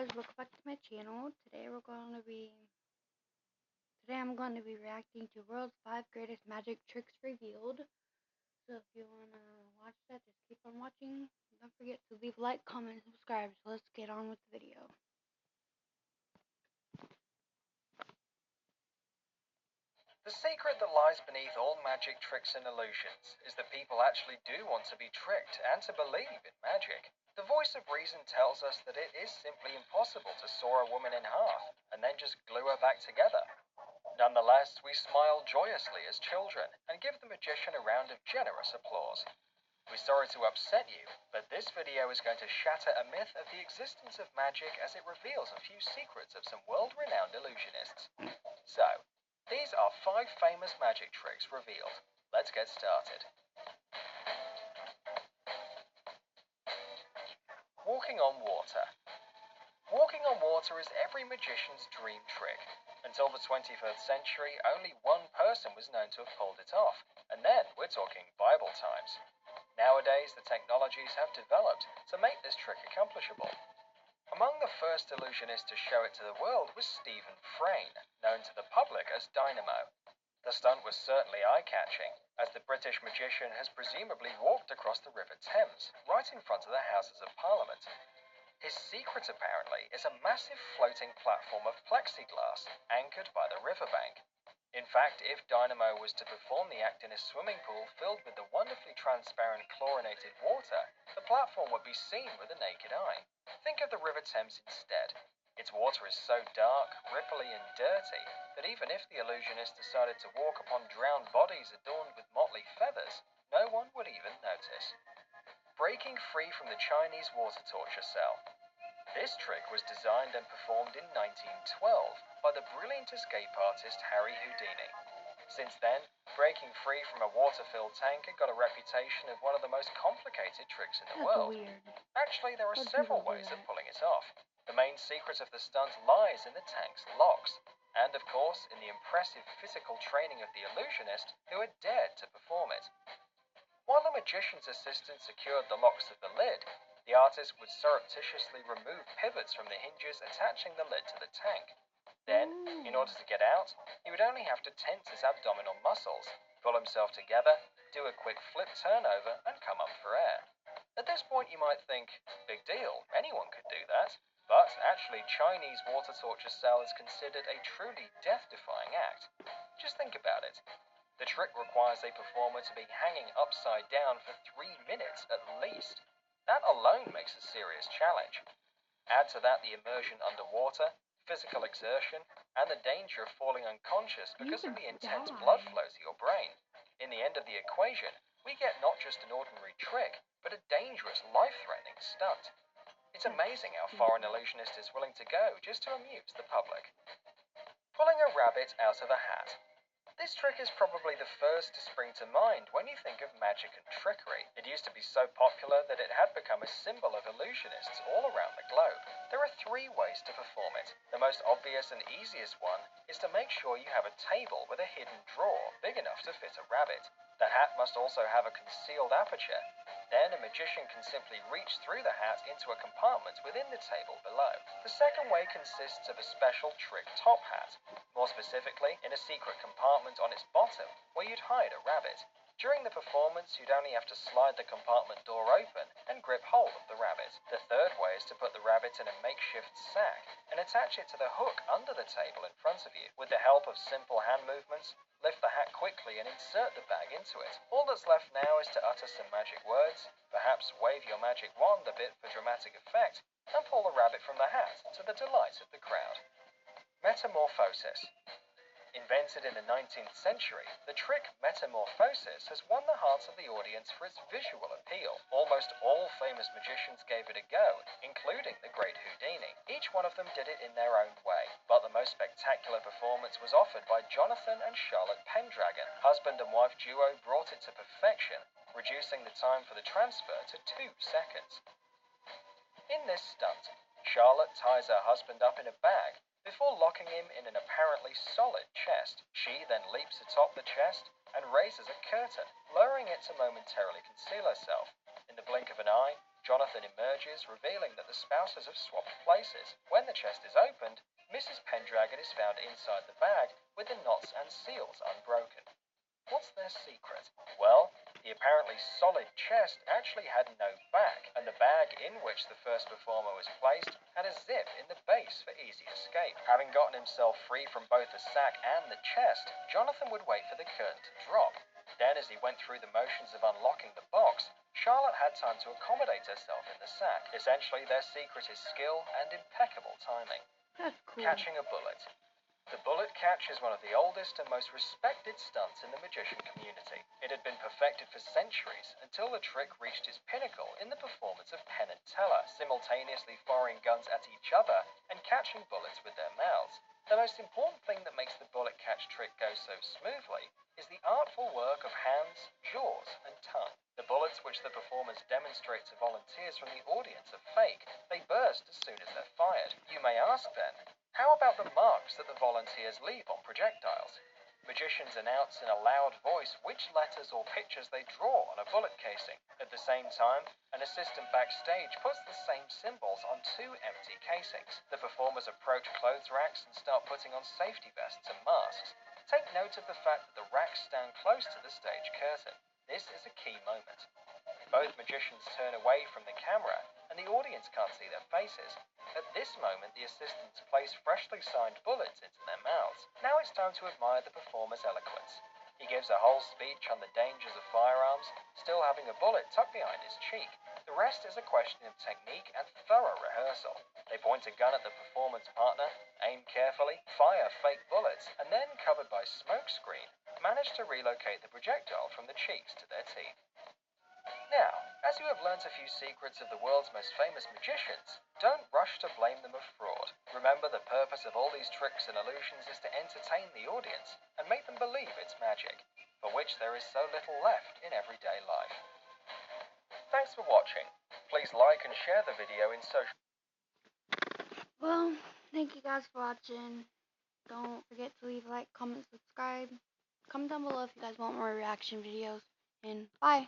guys, welcome back to my channel. Today I'm going to be reacting to World's 5 Greatest Magic Tricks Revealed. So if you want to watch that, just keep on watching. Don't forget to leave a like, comment, and subscribe. So let's get on with the video. The secret that lies beneath all magic tricks and illusions is that people actually do want to be tricked and to believe in magic. The voice of reason tells us that it is simply impossible to saw a woman in half and then just glue her back together. Nonetheless, we smile joyously as children and give the magician a round of generous applause. We're sorry to upset you, but this video is going to shatter a myth of the existence of magic as it reveals a few secrets of some world-renowned illusionists. So, these are 5 famous magic tricks revealed. Let's get started. Walking on water. Walking on water is every magician's dream trick. Until the 21st century, only one person was known to have pulled it off, and then we're talking Bible times. Nowadays, the technologies have developed to make this trick accomplishable. Among the first illusionists to show it to the world was Stephen Frayne, known to the public as Dynamo. The stunt was certainly eye-catching, as the British magician has presumably walked across the River Thames, right in front of the Houses of Parliament. His secret, apparently, is a massive floating platform of plexiglass anchored by the riverbank. In fact, if Dynamo was to perform the act in a swimming pool filled with the wonderfully transparent chlorinated water, the platform would be seen with the naked eye. Think of the River Thames instead. Its water is so dark, ripply and dirty that even if the illusionist decided to walk upon drowned bodies adorned with motley feathers, no one would even notice. Breaking free from the Chinese water torture cell. This trick was designed and performed in 1912 by the brilliant escape artist Harry Houdini. Since then, breaking free from a water-filled tank had got a reputation of one of the most complicated tricks in the world. Weird. Actually, there are What several people do ways of that? pulling it off. The main secret of the stunt lies in the tank's locks, and of course in the impressive physical training of the illusionist who had dared to perform it. While the magician's assistant secured the locks of the lid, the artist would surreptitiously remove pivots from the hinges attaching the lid to the tank. Then, in order to get out, he would only have to tense his abdominal muscles, pull himself together, do a quick flip turnover, and come up for air. At this point you might think, big deal, anyone could do that. But actually, Chinese water torture cell is considered a truly death-defying act. Just think about it. The trick requires a performer to be hanging upside down for 3 minutes at least. That alone makes a serious challenge. Add to that the immersion underwater, physical exertion, and the danger of falling unconscious because of the intense blood flow to your brain. In the end of the equation, we get not just an ordinary trick, but a dangerous, life-threatening stunt. It's amazing how far an illusionist is willing to go just to amuse the public. Pulling a rabbit out of a hat. This trick is probably the first to spring to mind when you think of magic and trickery. It used to be so popular that it had become a symbol of illusionists all around the globe. There are 3 ways to perform it. The most obvious and easiest one is to make sure you have a table with a hidden drawer big enough to fit a rabbit. The hat must also have a concealed aperture. Then a magician can simply reach through the hat into a compartment within the table below. The second way consists of a special trick top hat, more specifically in a secret compartment on its bottom where you'd hide a rabbit. During the performance, you'd only have to slide the compartment door open and grip hold of the rabbit. The third way is to put the rabbit in a makeshift sack and attach it to the hook under the table in front of you. With the help of simple hand movements, lift the hat quickly and insert the bag into it. All that's left now is to utter some magic words, perhaps wave your magic wand a bit for dramatic effect, and pull the rabbit from the hat to the delight of the crowd. Metamorphosis. Invented in the 19th century, the trick metamorphosis has won the hearts of the audience for its visual appeal. Almost all famous magicians gave it a go, including the great Houdini. Each one of them did it in their own way, but the most spectacular performance was offered by Jonathan and Charlotte Pendragon. Husband and wife duo brought it to perfection, reducing the time for the transfer to 2 seconds. In this stunt, Charlotte ties her husband up in a bag before locking him in an apparently solid chest. She then leaps atop the chest and raises a curtain, lowering it to momentarily conceal herself. In the blink of an eye, Jonathan emerges, revealing that the spouses have swapped places. When the chest is opened, Mrs. Pendragon is found inside the bag with the knots and seals unbroken. What's their secret? Well, the apparently solid chest actually had no back, and the bag in which the first performer was placed had a zip in the base for easy escape. Having gotten himself free from both the sack and the chest, Jonathan would wait for the curtain to drop. Then, as he went through the motions of unlocking the box, Charlotte had time to accommodate herself in the sack. Essentially, their secret is skill and impeccable timing. That's cool. Catching a bullet. The bullet catch is one of the oldest and most respected stunts in the magician community. It had been perfected for centuries until the trick reached its pinnacle in the performance of Penn and Teller, simultaneously firing guns at each other and catching bullets with their mouths. The most important thing that makes the bullet catch trick go so smoothly is the artful work of hands, jaws, and tongue. The bullets which the performers demonstrate to volunteers from the audience are fake. They burst as soon as they're fired. You may ask then, how about the marks that the volunteers leave on projectiles? Magicians announce in a loud voice which letters or pictures they draw on a bullet casing. At the same time, an assistant backstage puts the same symbols on two empty casings. The performers approach clothes racks and start putting on safety vests and masks. Take note of the fact that the racks stand close to the stage curtain. This is a key moment. Both magicians turn away from the camera, and the audience can't see their faces. At this moment, the assistants place freshly signed bullets into their mouths. Now it's time to admire the performer's eloquence. He gives a whole speech on the dangers of firearms, still having a bullet tucked behind his cheek. The rest is a question of technique and thorough rehearsal. They point a gun at the performance partner, aim carefully, fire fake bullets, and then, covered by smoke screen, manage to relocate the projectile from the cheeks to their teeth. Now, as you have learnt a few secrets of the world's most famous magicians, don't rush to blame them of fraud. Remember, the purpose of all these tricks and illusions is to entertain the audience and make them believe it's magic, for which there is so little left in everyday life. Thanks for watching. Please like and share the video in social... Well, thank you guys for watching. Don't forget to leave a like, comment, subscribe. Comment down below if you guys want more reaction videos. And bye.